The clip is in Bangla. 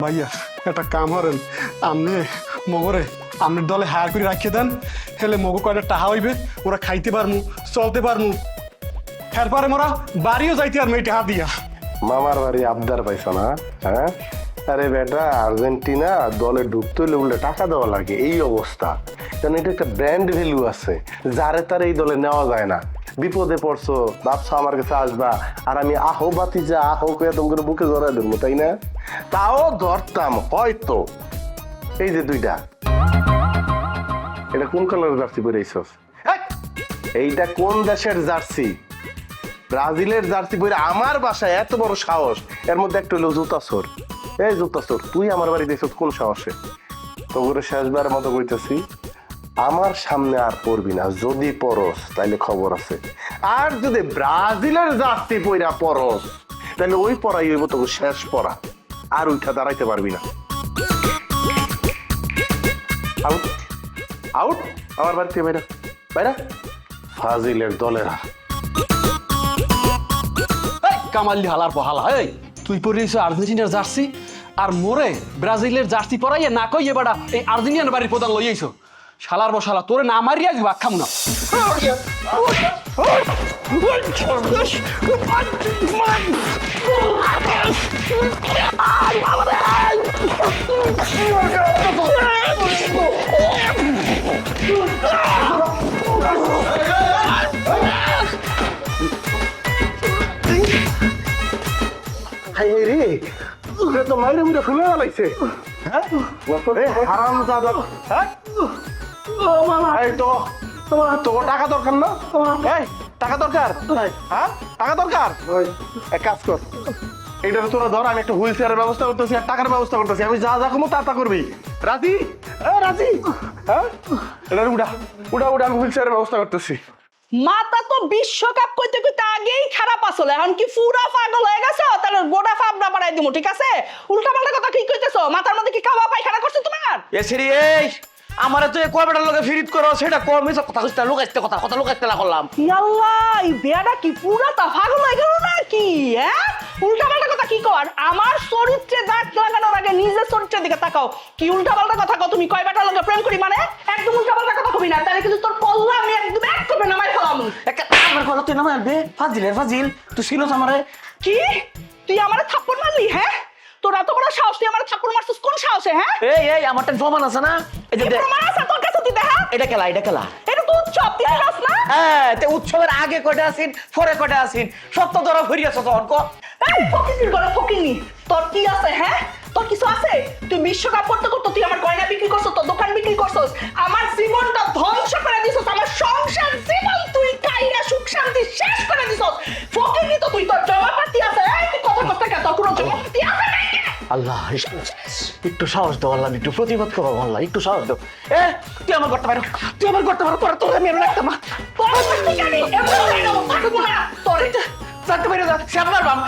ভাইয়া একটা কাম করেন, আপনি মগরে আপনার দলে হায়ার করে রাখিয়ে দেন, হেলে মগো কয়টা টাহা হইবে, ওরা খাইতে পারমু, চলতে পারমু, এরপরে মোরা বাড়িও যাইতে আর মেয়ে টাহা দিয়া। মামার বাড়ি আবদার পাইছো না? হ্যাঁ, আরে বেটা আর্জেন্টিনা দলে ঢুকতে হলে উল্টে টাকা দেওয়া লাগে, এই অবস্থা। কারণ এটা একটা ব্র্যান্ড ভ্যালু আছে, যারে তার এই দলে নেওয়া যায় না। বিপদে পড়ছো, ভাবছো আমার কাছে আসবা, আর আমি আহো বাতি যা আহো কে তোমার বুকে জড়াই দেবো, তাই না? তাও ধরতাম হয়তো। এই যে দুইটা, এটা কোন কালারের জার্সি পরে আইছস? এইটা কোন দেশের জার্সি? ব্রাজিলের জার্সি পরে আমার বাসায় এত বড় সাহস, এর মধ্যে একটা হলো জুতা চোর। এই জুতা চোর, তুই আমার বাড়ি দেখছ কোন সাহসে? তোরে শেষবারের মতো কইতেছি, আমার সামনে আর পড়বি না, যদি পরস তাইলে খবর আছে। আর যদি ব্রাজিলের জার্সি পইরা পরস, তাহলে ওই পড়াই হইব তোকে শেষ পড়া, আর উঠা দাঁড়াইতে পারবি না। আউট আউট, আমার বাড়ি থেকে বাইরা বাইরা, ফাজিলের দলেরা। কামাল্লি হালার পহালা, এই তুই পরিস আর্জেন্টিনার জার্সি আর মোরে ব্রাজিলের জার্সি পরাইয়ে না কইয়ে বাড়া এই আর্জেন্টিনার বাড়ির প্রধান লই আইছো। শালার বসালা তোরে না মারিয়া দিবা খামু না। হাই রে, তো মাইরে মুড়ে ফুলে লাইছে। হ্যাঁ, হারামজাদা। হ্যাঁ, এই তো তোমার টাকা দরকার না? এই টাকা দরকার? হ্যাঁ, টাকা দরকার। এক কাজ কর, এইটা তোরা ধর, আমি একটা হুইল চেয়ারের ব্যবস্থা করতেছি আর টাকার ব্যবস্থা করতেছি। আমি যা যা কমো তা করবি। রাজি? রাজি? হ্যাঁ, এটা উঠা উঠা উঠা, আমি হুইল চেয়ারের ব্যবস্থা করতেছি। মাথা তো বিশ্বকাপ কইতে কইতে আগেই খারাপ আসলে, এখন কি পুরা পাগল হয়ে গেছো? তাহলে গোটা ফাবনা বাড়াই দিমু, ঠিক আছে? উল্টা পাল্টা কথা কি কইতেছো? মাথার মধ্যে কি কাবা পায়খানা করছো তোমার? এসেরি এই আমারে তো এই কয়টার লগে ফিরিত করো, সেটা কমই কথা কইতে লুকাইতে কথা লুকাইতে করলাম। আল্লাহ, এই বেয়াটা কি পুরা তা পাগল হয়ে গেল নাকি? হ্যাঁ, উল্টা পাল্টা কথা কি কর? আমার চরিত্রে দাগ লাগানোর আগে নিজের চরিত্রের দিকে তাকাও। কি উল্টা পাল্টা কথা কও তুমি? কয় বেটার লগে প্রেম করি মানে? একদম উল্টা পাল্টা কথা কবি না, তাহলে কিন্তু তোর কল্লা আমি একদম এক করে নামাই ফেলাম। একটা আমার কথা তুই নামে আনবে, ফাজিলের ফাজিল তুই ছিল আমারে। কি তুই আমারে থাপ্পড় মারলি? হ্যাঁ, তোর এত বড় সাহস, তুই আমারে থাপ্পড় মারছিস কোন সাহসে? হ্যাঁ, এই আমারটা প্রমাণ আছে না? এই যে দেখ, প্রমাণ আছে তোর কাছে, তুই দেখা। এটা খেলা এটা তো উৎসব, তুই জানাস না? হ্যাঁ, তে উৎসবের আগে কয়টা আছিস, পরে কয়টা আছিস, সব তো ধরা ফিরিয়েছ তখন ক। এই ফকিনির ঘরে ফকিনি, তোর কি আছে? হ্যাঁ, তোর কিছু আছে? তুই বিশ্বকাপ করতে করতে তুই আমার গয়না বিক্রি করছস, তোর দোকান বিক্রি করছস, আমার জীবনটা ধ্বংস করে দিছস, আমার সংসার জীবন তুই কাইরা সুখ শান্তি শেষ করে দিছস। ফকিনি তো তুই, তোর জমাপাতি আছে। এই তুই কথা কথা কে, তোর কোনো জমাপাতি আছে নাকি? আল্লাহ, একটু সাহস দাও আল্লাহ, একটু প্রতিবাদ করো আল্লাহ, একটু সাহস দাও। তুই আমার করতে পারো, তুই আমার করতে পারো, তোর আমি রাখতাম না। তোর ঠিক আছে, এমন করে থাকবো না তোর। চাকতে পারো, সে আমার বাম।